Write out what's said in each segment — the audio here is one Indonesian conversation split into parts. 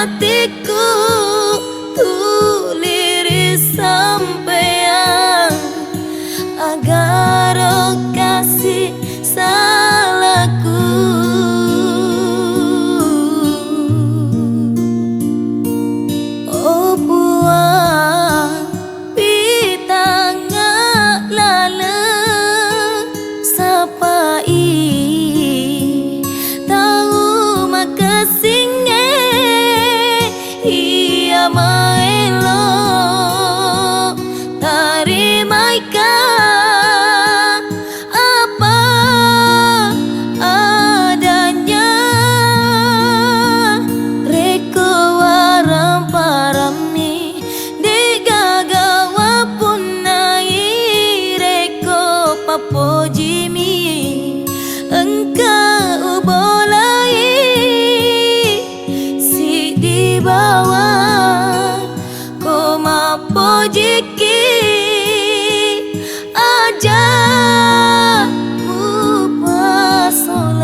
hatiku tulis sampean agar kasih salahku. Oh buang pitanga lale sapai tahu makasinge ia maelo tarimaika apa adanya reko waram parami digagawa punai reko papojimi engkau bolai si di bawah koma pojiki aja mu pasolangi.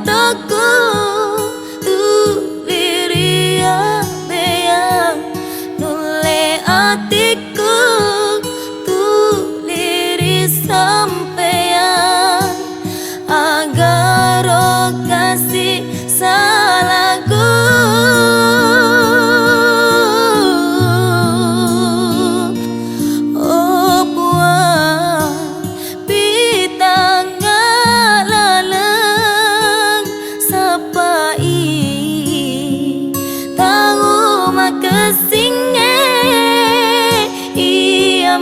Toku tu liria bea nule atiku tu liris sampean agar kasih salahku. Oh buah pitanga tahu makasinge ia